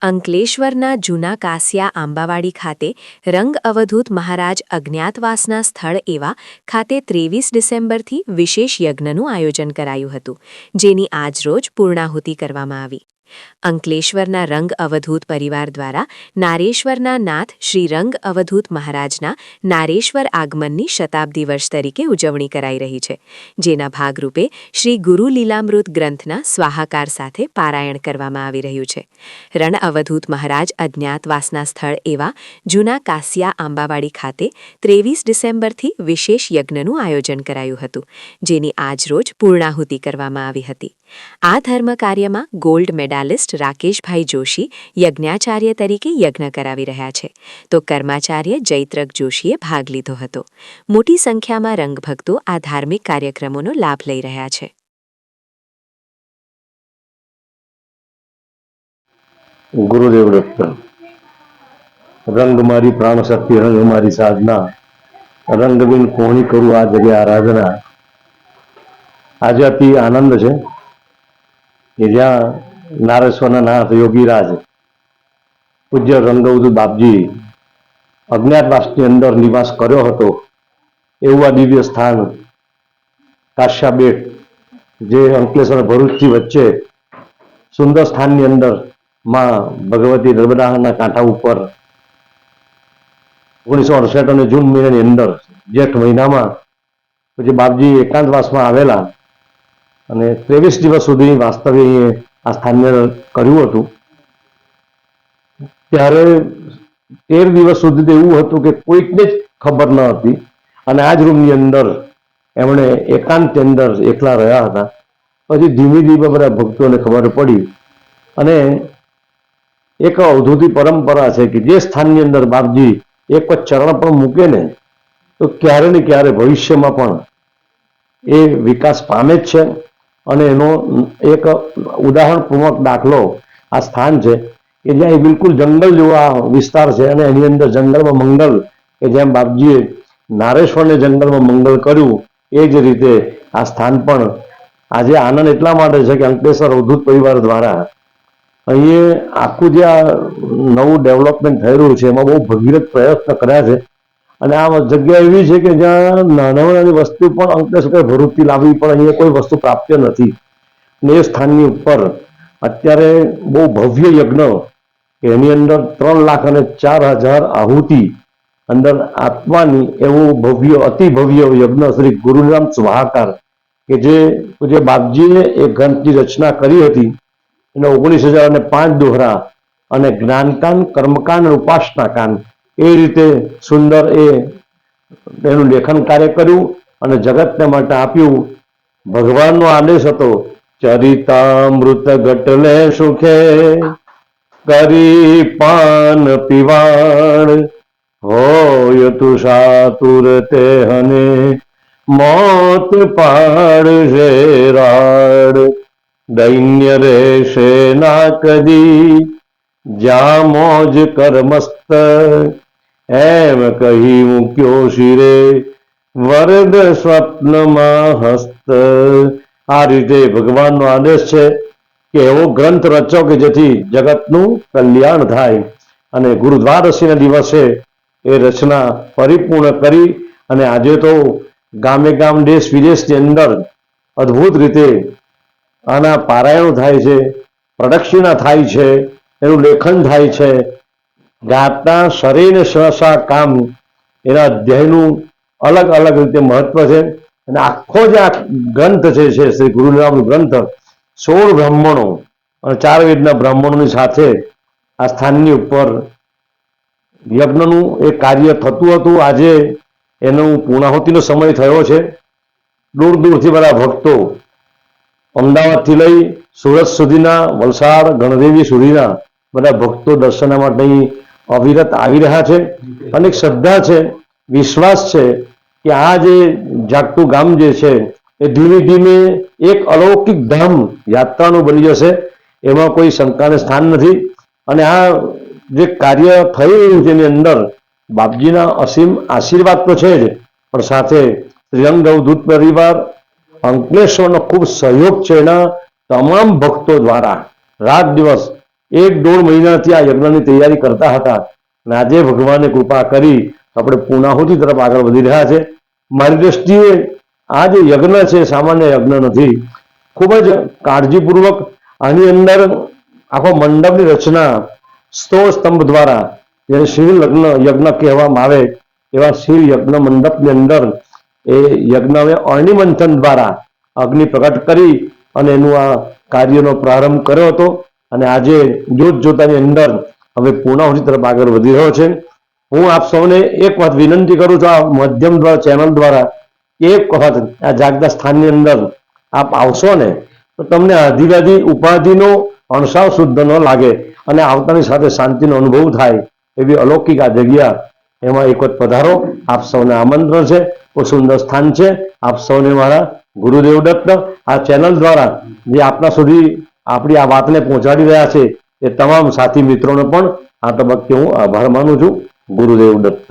અંકલેશ્વરના જૂના કાસિયા આંબાવાડી ખાતે રંગ અવધૂત મહારાજ અજ્ઞાતવાસના સ્થળ એવા ખાતે 23 ડિસેમ્બરથી વિશેષ યજ્ઞનું આયોજન કરાયું હતું, જેની આજરોજ પૂર્ણાહુતિ કરવામાં આવી. અંકલેશ્વરના રંગ અવધૂત પરિવાર દ્વારા નારેશ્વરના નાથ શ્રી રંગ અવધૂત મહારાજના નારેશ્વર આગમનની શતાબ્દી વર્ષ તરીકે ઉજવણી કરાઈ રહી છે, જેના ભાગરૂપે શ્રી ગુરુ લીલામૃત ગ્રંથના સ્વાહાકાર સાથે પારાયણ કરવામાં આવી રહ્યું છે. રણ અવધૂત મહારાજ અજ્ઞાતવાસના સ્થળ એવા જૂના કાસિયા આંબાવાડી ખાતે 23 ડિસેમ્બરથી વિશેષ યજ્ઞનું આયોજન કરાયું હતું, જેની આજરોજ પૂર્ણાહુતિ કરવામાં આવી હતી. આ ધર્મ કાર્યમાં ગોલ્ડ મેડાલિસ્ટ રાકેશભાઈ જોશી યજ્ઞાચાર્ય તરીકે યજ્ઞ કરાવી રહ્યા છે, તો કર્માચાર્ય જયત્રક જોશીએ ભાગ લીધો હતો. મોટી સંખ્યામાં રંગભક્તો આ ધાર્મિક કાર્યક્રમોનો લાભ લઈ રહ્યા છે. ગુરુદેવ દત્ત. રંગ મારી પ્રાણ શક્તિ, રંગ મારી સાધના, રંગબિન કોણી કરું આ જગ્યા આરાધના. આજે અતિ આનંદ છે કે જ્યાં નારેશ્વરના નાથ યોગીરાજ પૂજ્ય રંગઅવધૂત બાપજી અજ્ઞાતવાસની અંદર નિવાસ કર્યો હતો, એવું આ દિવ્ય સ્થાન કાશ્યા બેટ, જે અંકલેશ્વર ભરૂચથી વચ્ચે સુંદર સ્થાનની અંદર માં ભગવતી નર્મદાના કાંઠા ઉપર 1968 અને જૂન મહિનાની અંદર જેઠ મહિનામાં પછી બાપજી એકાંતવાસમાં આવેલા અને 23 દિવસ સુધી વાસ્તવ્ય આ સ્થાનને કર્યું હતું. ત્યારે 13 દિવસ સુધી તો એવું હતું કે કોઈકને જ ખબર ન હતી, અને આ જ રૂમની અંદર એમણે એકાંતની અંદર એકલા રહ્યા હતા. પછી ધીમે ધીમે બધા ભક્તોને ખબર પડી, અને એક અવધૂતી પરંપરા છે કે જે સ્થાનની અંદર બાપજી એક ચરણ પણ મૂકે ને તો ક્યારે ને ક્યારે ભવિષ્યમાં પણ એ વિકાસ પામે જ છે. અને એનો એક ઉદાહરણપૂર્વક દાખલો આ સ્થાન છે કે જ્યાં એ બિલકુલ જંગલ જેવો આ વિસ્તાર છે, અને એની અંદર જંગલમાં મંગલ, કે જેમ બાપજીએ નારેશ્વરને જંગલમાં મંગલ કર્યું એ જ રીતે આ સ્થાન પણ આજે આનંદ એટલા માટે છે કે અંકલેશ્વર અવધૂત પરિવાર દ્વારા અહીંયા આખું જે આ નવું ડેવલપમેન્ટ થઈ રહ્યું છે એમાં બહુ ભગીરથ પ્રયત્ન કર્યા છે. અને આ જગ્યા એવી છે કે જ્યાં નાની વસ્તુ પણ અંકલેશ્વર ભરૂચથી લાવવી પણ અહીંયા કોઈ વસ્તુ પ્રાપ્ય નથી. ને એ સ્થાનની ઉપર અત્યારે બહુ ભવ્ય યજ્ઞ, કે એની અંદર 3,04,000 આહુતિ અંદર આપવાની એવું ભવ્ય અતિ ભવ્ય યજ્ઞ શ્રી ગુરુરામ સ્વાહાકાર, કે જે બાપજીએ એ ગ્રંથની રચના કરી હતી, એને 19,005 દોહરા અને જ્ઞાનકાંડ, કર્મકાંડ અને ઉપાસના કાંડ એ રીતે સુંદર એનું લેખન કાર્ય કર્યું અને જગતને માટે આપ્યું. ભગવાનનો આદેશ હતો, ચરિતામૃત ઘટલે સુખે કરી પાન પીવાણ, હોય તું સાતુર તે હને મોત પાડશે રાડ, દૈન્ય રહેશે ના કદી જ્યાં મોજ કર્મસ્ત, એમ કહી મૂક્યો શિરે વરદ સ્વપ્નમાં હસ્ત. આ રીતે ભગવાનનો આદેશ છે કે એવો ગ્રંથ રચો કે જેથી જગતનું કલ્યાણ થાય. અને ગુરુ દ્વાદશીના દિવસે એ રચના પરિપૂર્ણ કરી, અને આજે તો ગામે ગામ, દેશ વિદેશની અંદર અદ્ભુત રીતે આના પારાયણો થાય છે, પ્રદક્ષિણા થાય છે, એનું લેખન થાય છે. ગાતા શરીરને સહસા કામ, એના અધ્યાયનું અલગ અલગ રીતે મહત્વ છે. અને આખો જે આ ગ્રંથ છે શ્રી ગુરુરામનો ગ્રંથ 16 બ્રાહ્મણો અને 4 વેદના બ્રાહ્મણોની સાથે આ સ્થાનની ઉપર યજ્ઞનું એ કાર્ય થતું હતું. આજે એનું પૂર્ણાહુતિનો સમય થયો છે. દૂર દૂરથી બધા ભક્તો અમદાવાદથી લઈ સુરત સુધીના, વલસાડ, ગણદેવી સુધીના બધા ભક્તો દર્શન માટે અવિરત આવી રહ્યા છે. અને શ્રદ્ધા છે, વિશ્વાસ છે કે આ જે જાગતું ગામ જે છે એ ધીમે ધીમે એક અલૌકિક ધામ યાત્રાનું બની જશે, એમાં કોઈ શંકાને સ્થાન નથી. અને આ જે કાર્ય થઈ રહ્યું છે એની અંદર બાપજીના અસીમ આશીર્વાદ તો છે જ, પણ સાથે શ્રીરંગ અવધૂત પરિવાર અંકલેશ્વરનો ખૂબ સહયોગ છે. એના તમામ ભક્તો દ્વારા રાત દિવસ 1-1.5 મહિનાથી આ યજ્ઞની તૈયારી કરતા હતા અને આજે ભગવાને કૃપા કરી આપણે પૂર્ણાહુતિ તરફ આગળ વધી રહ્યા છે. મારી દ્રષ્ટિએ આ જે યજ્ઞ છે સામાન્ય યજ્ઞ નથી. ખૂબ જ કાળજીપૂર્વક આની અંદર આખો મંડપની રચના સ્તંભ દ્વારા, જેને શિવ યજ્ઞ કહેવામાં આવે એવા શિવ યજ્ઞ મંડપની અંદર એ યજ્ઞને અગ્નિમંથન દ્વારા અગ્નિ પ્રગટ કરી અને એનું આ કાર્યનો પ્રારંભ કર્યો હતો. અને આજે જોત જોતાની અંદર હવે પૂર્ણાહુતિ તરફ આગળ વધી રહ્યો છે. હું આપ સૌને એક વાત વિનંતી કરું છું, આ માધ્યમ દ્વારા, ચેનલ દ્વારા, એક વખત આ જાગતા સ્થાનની અંદર આપ આવશો ને તો તમને આધિરાધી ઉપાધિનો અણસાવ શુદ્ધ ન લાગે અને આવતાની સાથે શાંતિનો અનુભવ થાય એવી અલૌકિક આ જગ્યા. એમાં એક વખત પધારો. આપ સૌને આમંત્રણ છે. બહુ સુંદર સ્થાન છે. આપ સૌને મારા ગુરુદેવ દત્ત. આ ચેનલ દ્વારા જે આપના સુધી આપણી આ વાતને પહોંચાડી રહ્યા છે એ તમામ સાથી મિત્રોનો પણ આ તબક્કે હું આભાર માનું છું. ગુરુદેવ દત્ત.